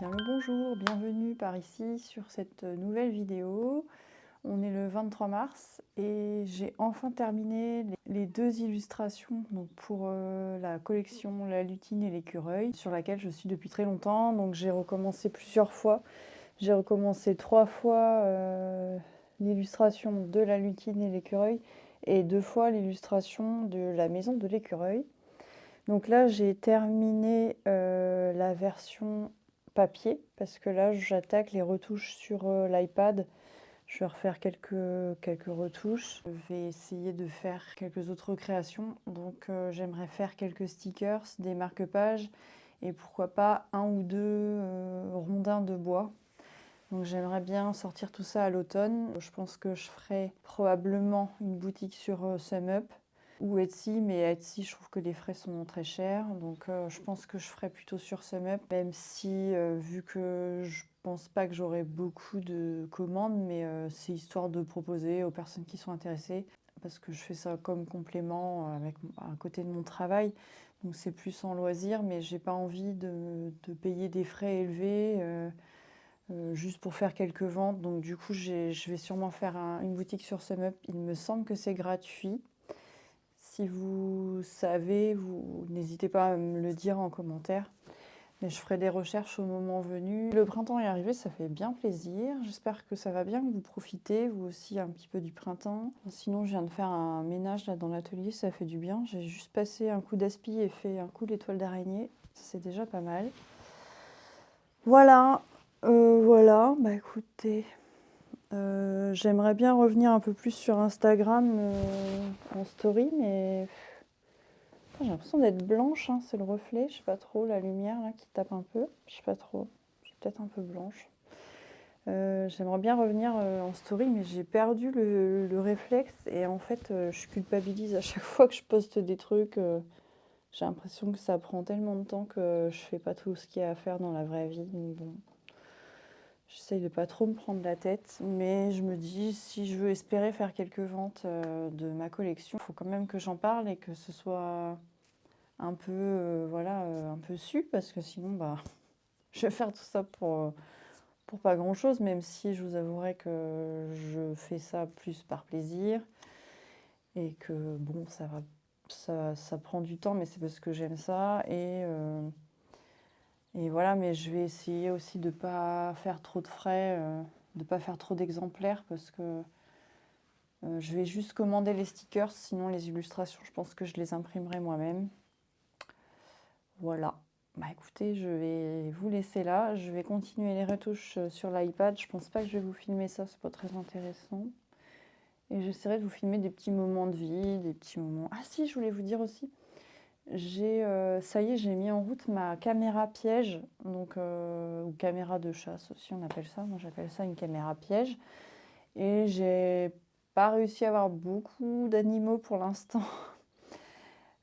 Bien le bonjour, bienvenue par ici sur cette nouvelle vidéo. On est le 23 mars et j'ai enfin terminé les deux illustrations donc pour la collection La Lutine et l'Écureuil, sur laquelle je suis depuis très longtemps. Donc j'ai recommencé plusieurs fois. J'ai recommencé 3 fois l'illustration de La Lutine et l'Écureuil et 2 fois l'illustration de La Maison de l'Écureuil. Donc là, j'ai terminé la version papier, parce que là, j'attaque les retouches sur l'iPad. Je vais refaire quelques retouches. Je vais essayer de faire quelques autres créations. Donc j'aimerais faire quelques stickers, des marque-pages, et pourquoi pas un ou deux rondins de bois. Donc j'aimerais bien sortir tout ça à l'automne. Je pense que je ferai probablement une boutique sur SumUp ou Etsy, mais Etsy, je trouve que les frais sont très chers. Donc je pense que je ferai plutôt sur SumUp, même si vu que je pense pas que j'aurai beaucoup de commandes, mais c'est histoire de proposer aux personnes qui sont intéressées, parce que je fais ça comme complément à côté de mon travail. Donc c'est plus en loisir, mais j'ai pas envie de payer des frais élevés. Juste pour faire quelques ventes. Donc du coup, je vais sûrement faire une boutique sur SumUp. Il me semble que c'est gratuit. Si vous savez, vous n'hésitez pas à me le dire en commentaire. Mais je ferai des recherches au moment venu. Le printemps est arrivé, ça fait bien plaisir. J'espère que ça va bien, que vous profitez, vous aussi, un petit peu du printemps. Sinon, je viens de faire un ménage là dans l'atelier, ça fait du bien. J'ai juste passé un coup d'aspi et fait un coup d'étoile d'araignée. C'est déjà pas mal. Voilà. Voilà, bah écoutez, j'aimerais bien revenir un peu plus sur Instagram en story, mais j'ai l'impression d'être blanche, hein, c'est le reflet, je sais pas trop, la lumière là qui tape un peu, je sais pas trop, je suis peut-être un peu blanche. J'aimerais bien revenir en story, mais j'ai perdu le réflexe et en fait, je culpabilise à chaque fois que je poste des trucs. J'ai l'impression que ça prend tellement de temps que je fais pas tout ce qu'il y a à faire dans la vraie vie. Donc bon. J'essaye de pas trop me prendre la tête, mais je me dis, si je veux espérer faire quelques ventes de ma collection, il faut quand même que j'en parle et que ce soit un peu, voilà, un peu su, parce que sinon, bah, je vais faire tout ça pour pas grand-chose, même si je vous avouerai que je fais ça plus par plaisir et que, bon, ça prend du temps, mais c'est parce que j'aime ça et voilà, mais je vais essayer aussi de ne pas faire trop de frais, de ne pas faire trop d'exemplaires, parce que je vais juste commander les stickers, sinon les illustrations, je pense que je les imprimerai moi-même. Voilà. Bah écoutez, je vais vous laisser là. Je vais continuer les retouches sur l'iPad. Je pense pas que je vais vous filmer ça, c'est pas très intéressant. Et j'essaierai de vous filmer des petits moments de vie, des petits moments... Ah si, je voulais vous dire aussi, ça y est, j'ai mis en route ma caméra piège, donc, ou caméra de chasse aussi, on appelle ça. Moi, j'appelle ça une caméra piège. Et j'ai pas réussi à avoir beaucoup d'animaux pour l'instant.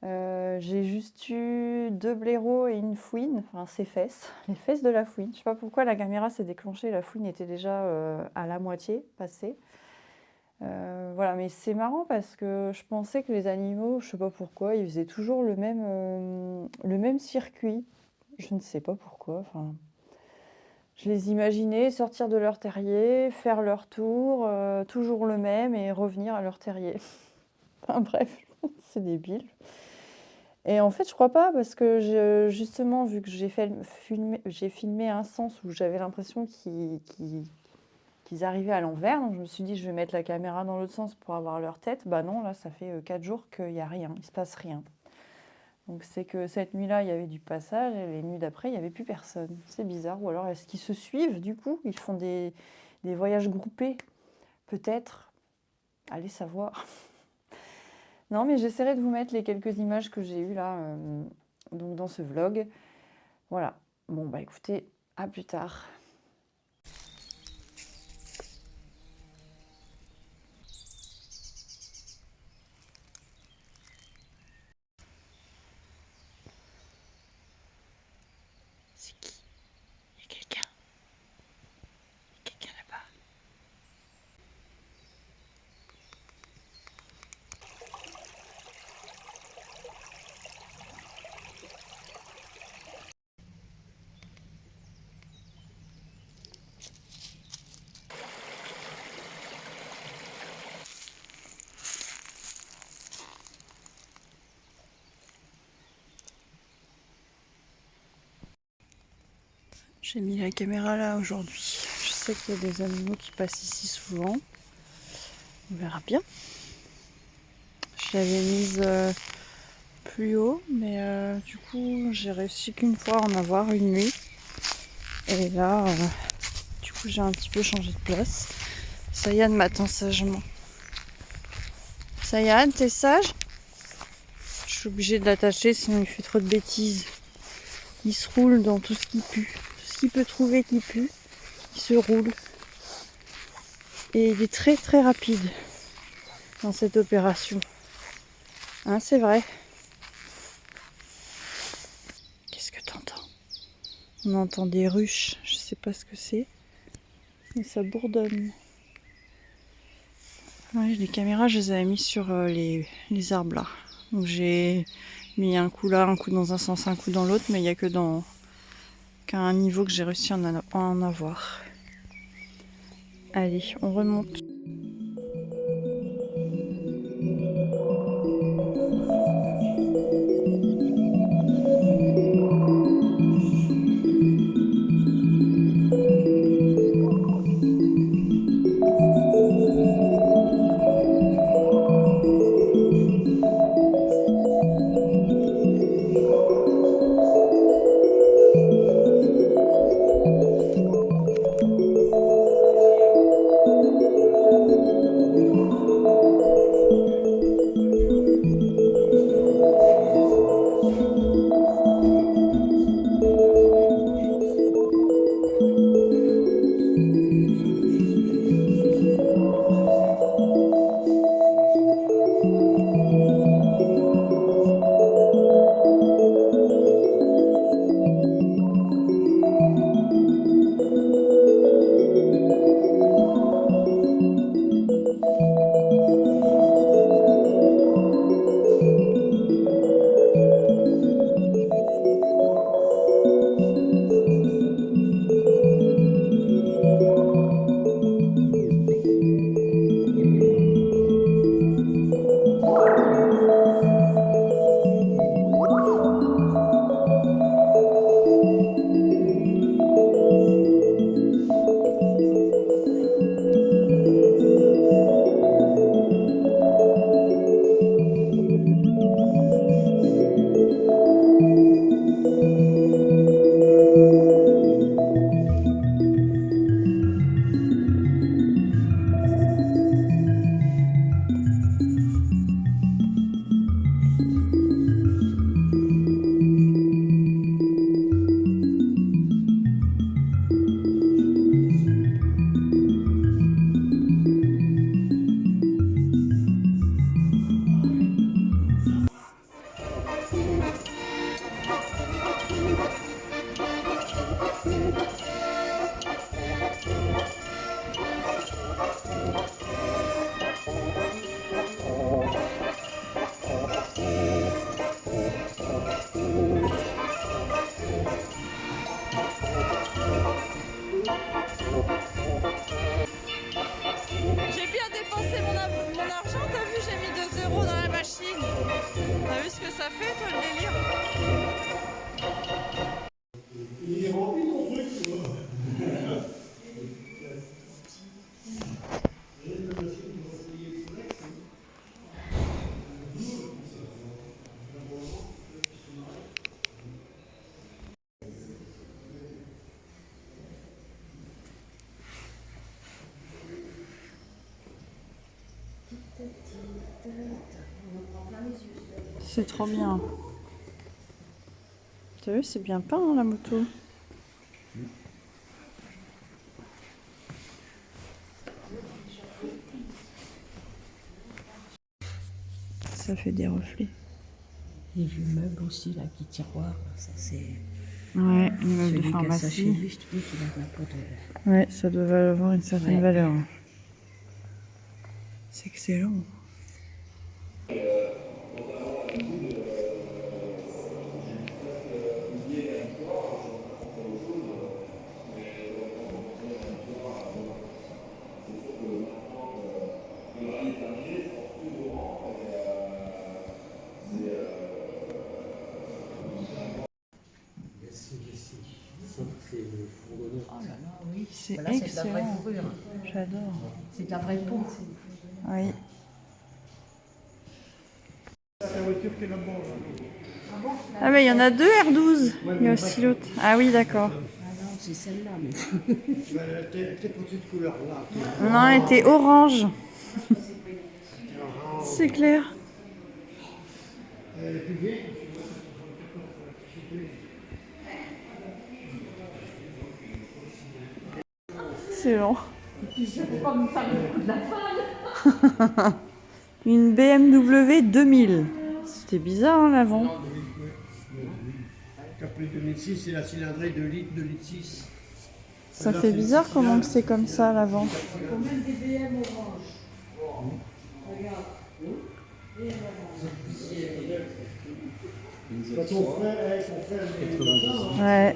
J'ai juste eu 2 blaireaux et une fouine, enfin ses fesses, les fesses de la fouine. Je sais pas pourquoi la caméra s'est déclenchée, la fouine était déjà à la moitié passée. Voilà, mais c'est marrant parce que je pensais que les animaux, je sais pas pourquoi, ils faisaient toujours le même circuit. Je ne sais pas pourquoi. Enfin, je les imaginais sortir de leur terrier, faire leur tour, toujours le même, et revenir à leur terrier. Enfin bref, c'est débile. Et en fait, je crois pas, parce que justement, vu que j'ai filmé un sens où j'avais l'impression qu'ils arrivaient à l'envers, donc je me suis dit, je vais mettre la caméra dans l'autre sens pour avoir leur tête. Bah non, là, ça fait 4 jours qu'il n'y a rien, il se passe rien. Donc c'est que cette nuit-là, il y avait du passage, et les nuits d'après, il n'y avait plus personne. C'est bizarre. Ou alors, est-ce qu'ils se suivent, du coup? Ils font des voyages groupés, peut-être. Allez savoir. Non, mais j'essaierai de vous mettre les quelques images que j'ai eues là, donc dans ce vlog. Voilà. Bon, bah écoutez, à plus tard. C'est qui? Il y a quelqu'un? Il y a quelqu'un là-bas? J'ai mis la caméra là aujourd'hui. Je sais qu'il y a des animaux qui passent ici souvent. On verra bien. Je l'avais mise plus haut, mais du coup j'ai réussi qu'une fois à en avoir une nuit. Et là, du coup j'ai un petit peu changé de place. Sayan m'attend sagement. Sayan, t'es sage? Je suis obligée de l'attacher sinon il fait trop de bêtises. Il se roule dans tout ce qui pue. Tout ce qu'il peut trouver qui pue, il se roule. Et il est très très rapide dans cette opération. Hein, c'est vrai. Qu'est-ce que t'entends? On entend des ruches, je sais pas ce que c'est. Mais ça bourdonne. Ouais, les caméras, je les avais mises sur les arbres là. Donc j'ai mis un coup là, un coup dans un sens, un coup dans l'autre, mais il n'y a que qu'à un niveau que j'ai réussi à en avoir. Allez, on remonte. J'ai bien dépensé mon argent, t'as vu, j'ai mis 2 euros dans la machine. T'as vu ce que ça fait, toi, le délire? Il est rempli ton truc, tu vois. C'est trop bien. T'as vu, c'est bien peint hein, la moto. Ça fait des reflets. Les vieux meubles aussi, là, petits tiroirs, ça c'est. Ouais, les meubles de Celui qui a ça chez pharmacie. lui, je te dis qu'il a pas de. Ouais, ça doit avoir une certaine Ouais. valeur. C'est excellent. Sauf que c'est le fond. là là, oui. C'est Voilà, c'est de la vraie excellent. fourrure. J'adore. C'est de la vraie peau. Oui. La voiture qui est là-bas. Là. Ah mais il y en a deux R12. Il y a aussi l'autre. Ah oui, d'accord. Ah non, c'est celle-là, mais. Elle était pour cette couleur-là. Non, elle était orange. C'est clair. Elle est plus vieille. Excellent. Une BMW 2000. C'était bizarre hein, l'avant. Capri 2006, c'est la cylindrée de litre 6. Ça fait bizarre comment que c'est comme ça l'avant. Quand on fait Ouais.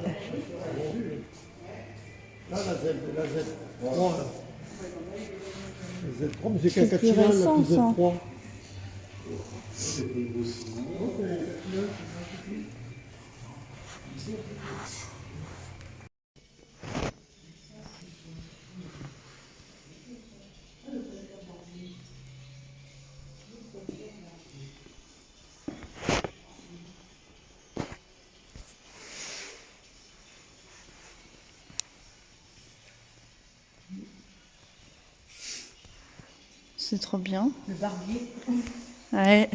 là, la Z3, là. La Z3, mais c'est C'est qu'un plus 4 cylindres, récent, la plus ça. Z3. C'est trop bien. Le barbier. Ouais.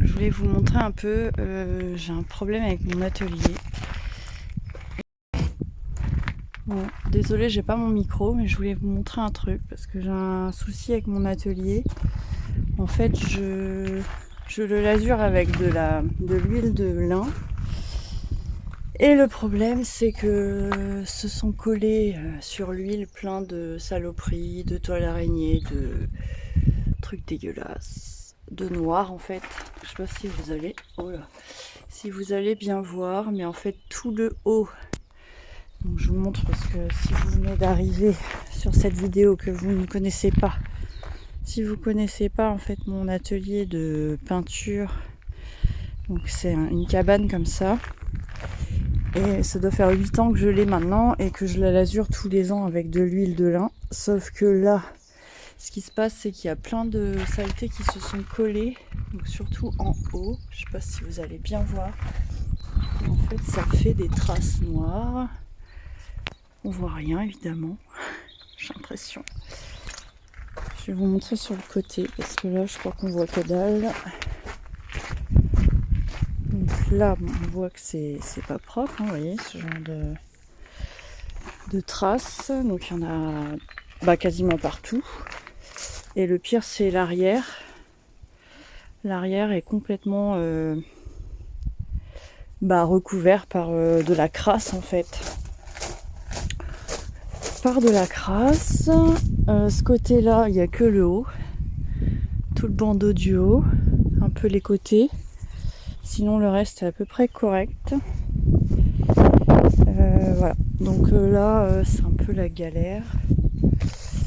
Je voulais vous montrer un peu, j'ai un problème avec mon atelier. Bon, désolée, j'ai pas mon micro, mais je voulais vous montrer un truc parce que j'ai un souci avec mon atelier. En fait, je le lasure avec de l'huile de lin. Et le problème, c'est que se sont collés sur l'huile plein de saloperies, de toiles araignées, de trucs dégueulasses, de noir en fait. Je sais pas si vous allez, oh là, si vous allez bien voir, mais en fait tout le haut. Donc je vous montre parce que si vous venez d'arriver sur cette vidéo que vous ne connaissez pas, si vous connaissez pas en fait mon atelier de peinture, donc c'est une cabane comme ça. Et ça doit faire 8 ans que je l'ai maintenant et que je la lasure tous les ans avec de l'huile de lin. Sauf que là, ce qui se passe, c'est qu'il y a plein de saletés qui se sont collées, donc surtout en haut. Je sais pas si vous allez bien voir. Et en fait, ça fait des traces noires. On voit rien évidemment, j'ai l'impression. Je vais vous montrer sur le côté parce que là, je crois qu'on voit que dalle. Donc là, on voit que c'est pas propre, hein, vous voyez, ce genre de traces. Donc il y en a quasiment partout. Et le pire, c'est l'arrière. L'arrière est complètement recouvert par de la crasse en fait. Par de la crasse. Ce côté-là, il n'y a que le haut. Tout le bandeau du haut. Un peu les côtés. Sinon le reste est à peu près correct. Voilà. Donc là c'est un peu la galère.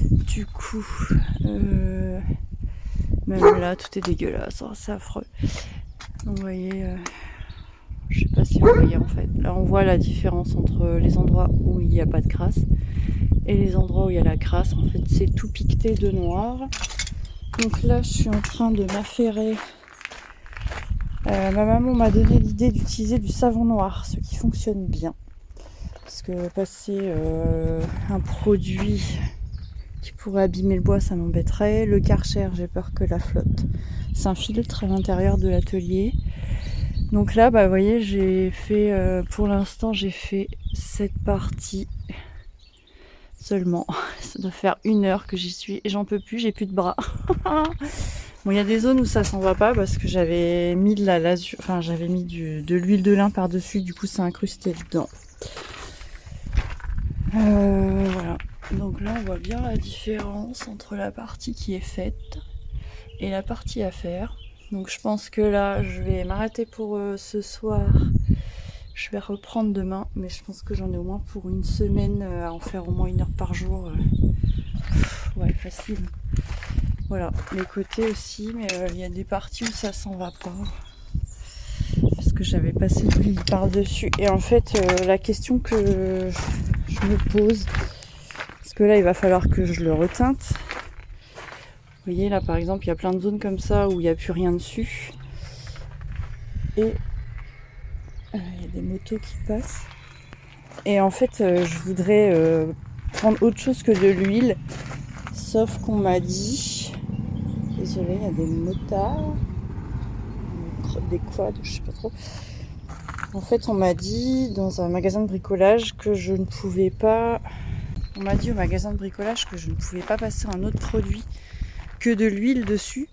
Du coup même là tout est dégueulasse, hein, c'est affreux. Donc vous voyez, je sais pas si vous voyez en fait. Là on voit la différence entre les endroits où il n'y a pas de crasse et les endroits où il y a la crasse. En fait c'est tout piqueté de noir. Donc là je suis en train de m'affairer. Ma maman m'a donné l'idée d'utiliser du savon noir, ce qui fonctionne bien. Parce que passer un produit qui pourrait abîmer le bois, ça m'embêterait. Le Karcher, j'ai peur que la flotte s'infiltre à l'intérieur de l'atelier. Donc là, vous voyez, j'ai fait, pour l'instant, j'ai fait cette partie seulement. Ça doit faire 1 heure que j'y suis et j'en peux plus, j'ai plus de bras. Bon, il y a des zones où ça s'en va pas parce que j'avais mis de la lasure, enfin j'avais mis de l'huile de lin par-dessus, du coup ça a incrusté dedans. Voilà. Donc là on voit bien la différence entre la partie qui est faite et la partie à faire. Donc je pense que là je vais m'arrêter pour ce soir. Je vais reprendre demain, mais je pense que j'en ai au moins pour 1 semaine à en faire au moins 1 heure par jour. Ouais, facile. Voilà, les côtés aussi, mais il y a des parties où ça s'en va pas. Parce que j'avais passé de l'huile par-dessus. Et en fait, la question que je me pose, parce que là, il va falloir que je le reteinte. Vous voyez, là, par exemple, il y a plein de zones comme ça où il n'y a plus rien dessus. Et il y a des motos qui passent. Et en fait, je voudrais prendre autre chose que de l'huile. Sauf qu'on m'a dit... Désolée, il y a des motards, des quads, je sais pas trop. En fait, on m'a dit dans un magasin de bricolage que je ne pouvais pas... On m'a dit au magasin de bricolage que je ne pouvais pas passer un autre produit que de l'huile dessus.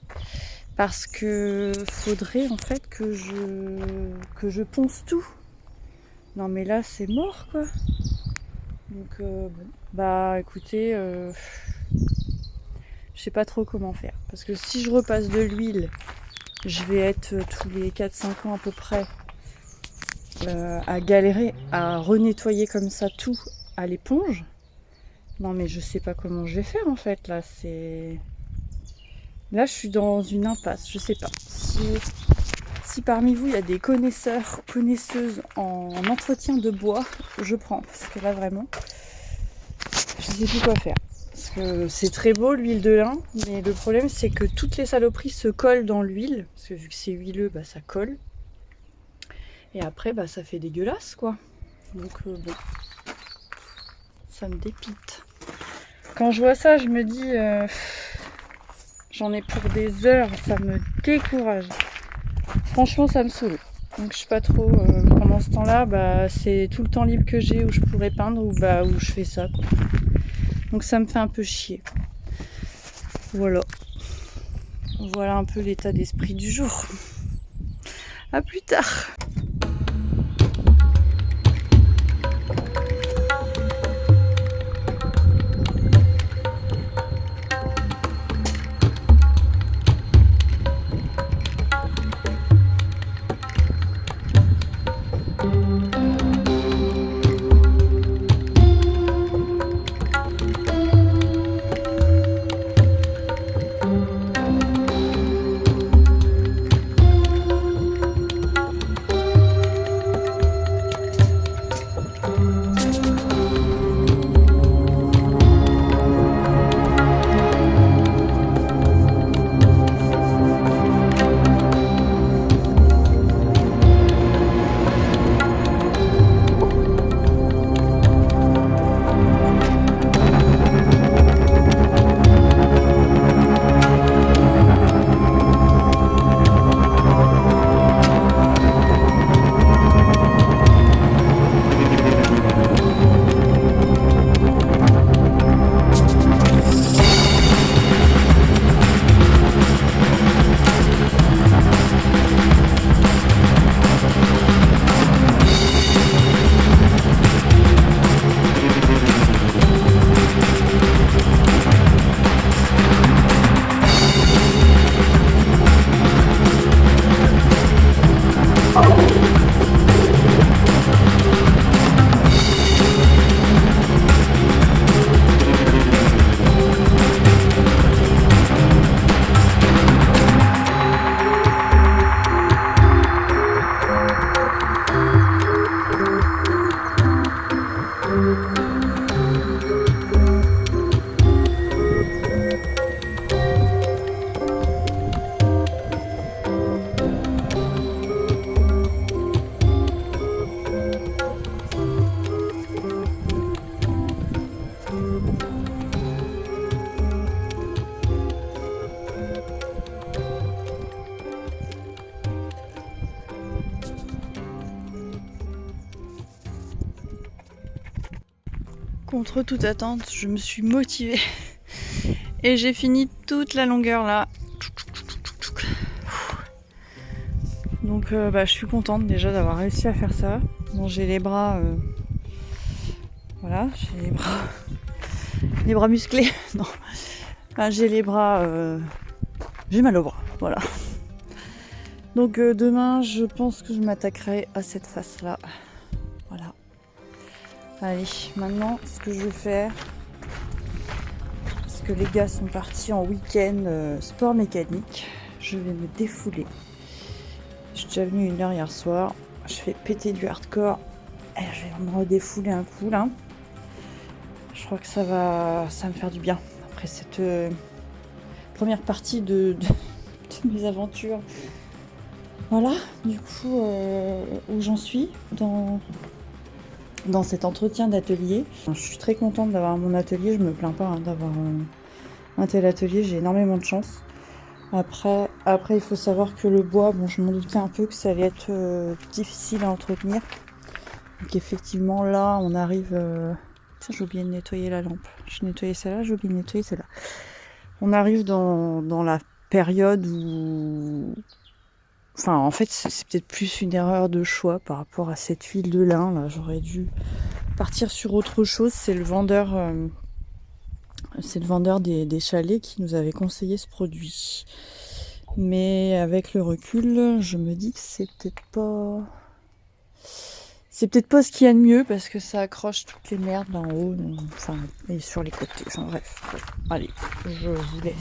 Parce que faudrait en fait que je ponce tout. Non mais là, c'est mort quoi. Donc bon, bah écoutez... je sais pas trop comment faire. Parce que si je repasse de l'huile, je vais être tous les 4-5 ans à peu près à galérer à renettoyer comme ça tout à l'éponge. Non mais je sais pas comment je vais faire en fait. Là je suis dans une impasse. Je sais pas. Si parmi vous il y a des connaisseuses en entretien de bois, je prends. Parce que là vraiment, je sais plus quoi faire. Parce que c'est très beau l'huile de lin, mais le problème c'est que toutes les saloperies se collent dans l'huile, parce que vu que c'est huileux, bah, ça colle. Et après, bah, ça fait dégueulasse quoi. Donc bon, ça me dépite. Quand je vois ça, je me dis, j'en ai pour des heures, ça me décourage. Franchement, ça me saoule. Donc je sais pas trop, pendant ce temps-là, bah, c'est tout le temps libre que j'ai où je pourrais peindre ou bah, où je fais ça quoi. Donc ça me fait un peu chier. Voilà. Voilà un peu l'état d'esprit du jour. À plus tard. Contre toute attente, je me suis motivée et j'ai fini toute la longueur là. Donc je suis contente déjà d'avoir réussi à faire ça. Bon, j'ai les bras, voilà, j'ai les bras musclés. Non, enfin, j'ai les bras, j'ai mal aux bras, voilà. Donc demain, je pense que je m'attaquerai à cette face là. Voilà. Allez, maintenant, ce que je vais faire, parce que les gars sont partis en week-end sport mécanique, je vais me défouler. Je suis déjà venue 1 heure hier soir. Je fais péter du hardcore. Et je vais me redéfouler un coup là. Je crois que ça va me faire du bien. Après cette première partie de mes aventures. Voilà, du coup, où j'en suis dans cet entretien d'atelier. Je suis très contente d'avoir mon atelier. Je me plains pas d'avoir un tel atelier. J'ai énormément de chance. Après, il faut savoir que le bois, bon, je m'en doutais un peu que ça allait être difficile à entretenir. Donc effectivement, là, on arrive... Tiens, j'ai oublié de nettoyer la lampe. J'ai nettoyé celle-là, j'ai oublié de nettoyer celle-là. On arrive dans la période où... Enfin, en fait, c'est peut-être plus une erreur de choix par rapport à cette huile de lin. Là, j'aurais dû partir sur autre chose. C'est le vendeur des chalets qui nous avait conseillé ce produit. Mais avec le recul, je me dis que c'est peut-être pas ce qu'il y a de mieux parce que ça accroche toutes les merdes là en haut, enfin, et sur les côtés. Enfin bref. Allez, je vous laisse.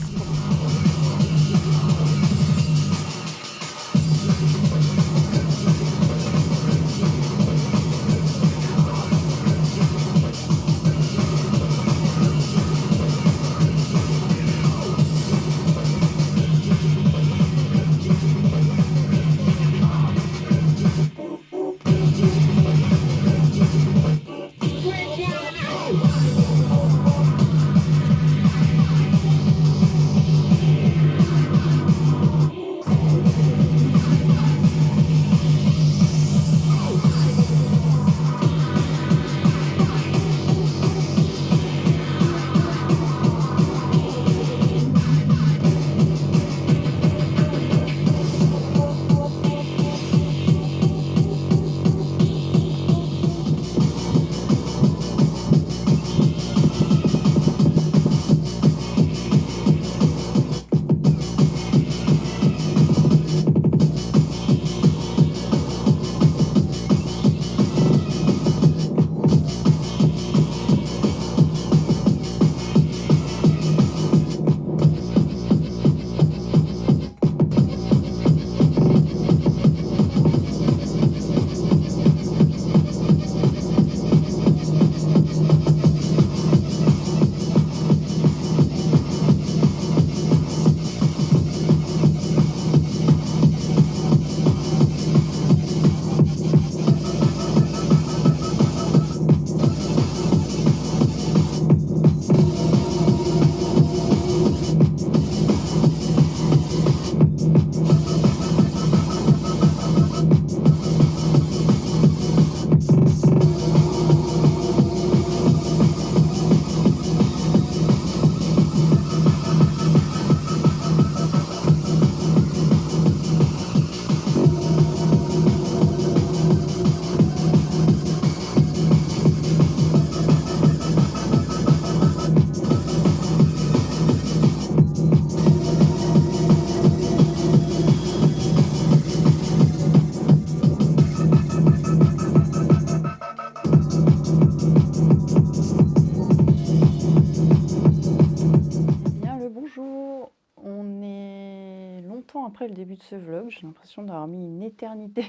Bonjour, on est longtemps après le début de ce vlog, j'ai l'impression d'avoir mis une éternité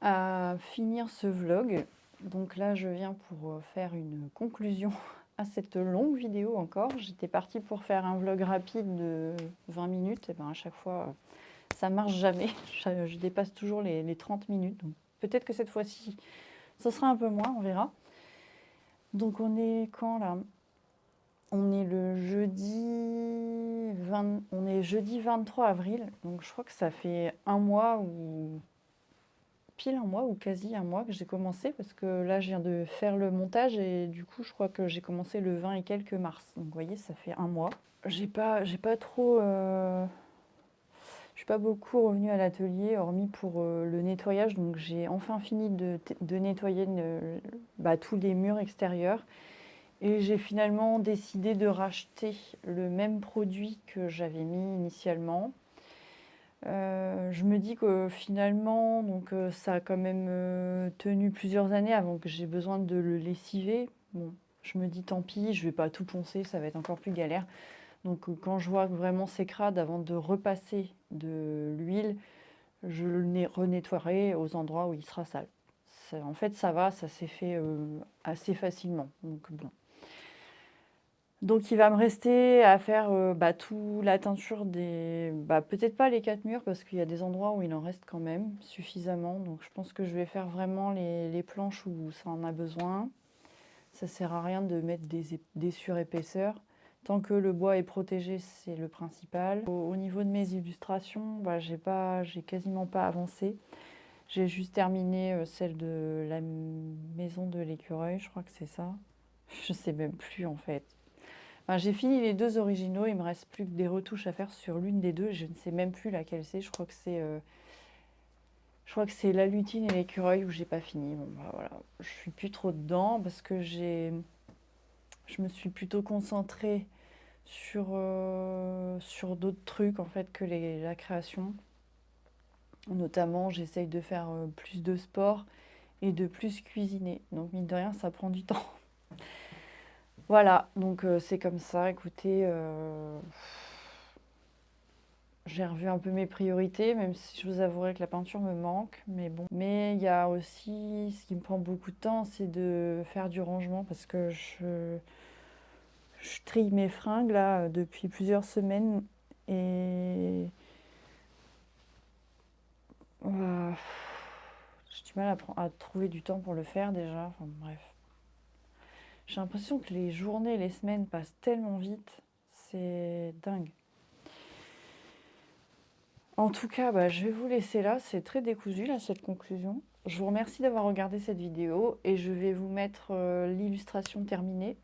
à finir ce vlog. Donc là je viens pour faire une conclusion à cette longue vidéo encore. J'étais partie pour faire un vlog rapide de 20 minutes, et ben à chaque fois ça marche jamais, je dépasse toujours les 30 minutes. Donc peut-être que cette fois-ci ça sera un peu moins, on verra. Donc on est quand là ? On est le jeudi 23 avril, donc je crois que ça fait un mois ou pile un mois ou quasi un mois que j'ai commencé parce que là, je viens de faire le montage et du coup, je crois que j'ai commencé le 20 et quelques mars. Donc, vous voyez, ça fait un mois. J'ai pas trop... je suis pas beaucoup revenue à l'atelier, hormis pour le nettoyage. Donc, j'ai enfin fini de nettoyer tous les murs extérieurs. Et j'ai finalement décidé de racheter le même produit que j'avais mis initialement. Je me dis que finalement, donc, ça a quand même tenu plusieurs années avant que j'ai besoin de le lessiver. Bon, je me dis tant pis, je vais pas tout poncer, ça va être encore plus galère. Donc quand je vois que vraiment c'est crade, avant de repasser de l'huile, je le renettoierai aux endroits où il sera sale. En fait, ça va, ça s'est fait assez facilement. Donc bon. Donc il va me rester à faire tout la teinture des... peut-être pas les 4 murs parce qu'il y a des endroits où il en reste quand même suffisamment. Donc je pense que je vais faire vraiment les planches où ça en a besoin. Ça sert à rien de mettre des surépaisseurs. Tant que le bois est protégé, c'est le principal. Au niveau de mes illustrations, j'ai quasiment pas avancé. J'ai juste terminé celle de la maison de l'écureuil, je crois que c'est ça. Je sais même plus en fait. J'ai fini les 2 originaux, il me reste plus que des retouches à faire sur l'une des 2. Je ne sais même plus laquelle c'est. Je crois que c'est la lutine et l'écureuil où j'ai pas fini. Bon, voilà, je suis plus trop dedans parce que je me suis plutôt concentrée sur d'autres trucs en fait que la création. Notamment, j'essaye de faire plus de sport et de plus cuisiner. Donc mine de rien, ça prend du temps. Voilà, donc c'est comme ça. Écoutez, j'ai revu un peu mes priorités, même si je vous avouerai que la peinture me manque. Mais bon. Mais il y a aussi, ce qui me prend beaucoup de temps, c'est de faire du rangement parce que je trie mes fringues là depuis plusieurs semaines et j'ai du mal à trouver du temps pour le faire déjà. Enfin bref. J'ai l'impression que les journées, les semaines passent tellement vite. C'est dingue. En tout cas, je vais vous laisser là. C'est très décousu, là, cette conclusion. Je vous remercie d'avoir regardé cette vidéo et je vais vous mettre l'illustration terminée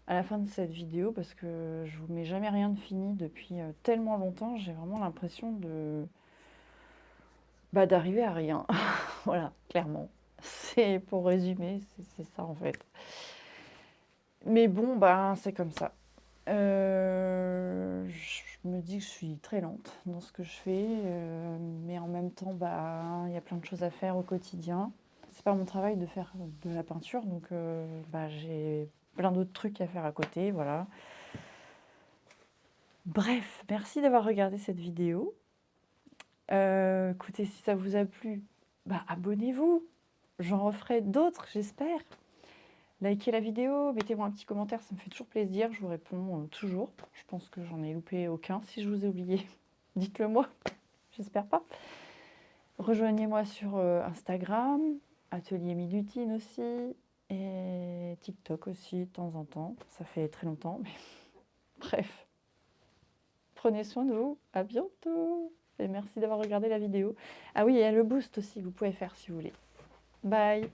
à la fin de cette vidéo parce que je vous mets jamais rien de fini depuis tellement longtemps. J'ai vraiment l'impression d'arriver à rien. Voilà, clairement. C'est pour résumer, c'est ça en fait. Mais bon, c'est comme ça. Je me dis que je suis très lente dans ce que je fais, mais en même temps, il y a plein de choses à faire au quotidien. C'est pas mon travail de faire de la peinture, donc j'ai plein d'autres trucs à faire à côté, voilà. Bref, merci d'avoir regardé cette vidéo. Écoutez, si ça vous a plu, abonnez-vous. J'en referai d'autres, j'espère. Likez la vidéo, mettez-moi un petit commentaire, ça me fait toujours plaisir, je vous réponds toujours. Je pense que j'en ai loupé aucun. Si je vous ai oublié, dites-le moi, j'espère pas. Rejoignez-moi sur Instagram, Atelier Milutine aussi, et TikTok aussi de temps en temps. Ça fait très longtemps, mais bref. Prenez soin de vous, à bientôt et merci d'avoir regardé la vidéo. Ah oui, il y a le boost aussi, vous pouvez faire si vous voulez. Bye.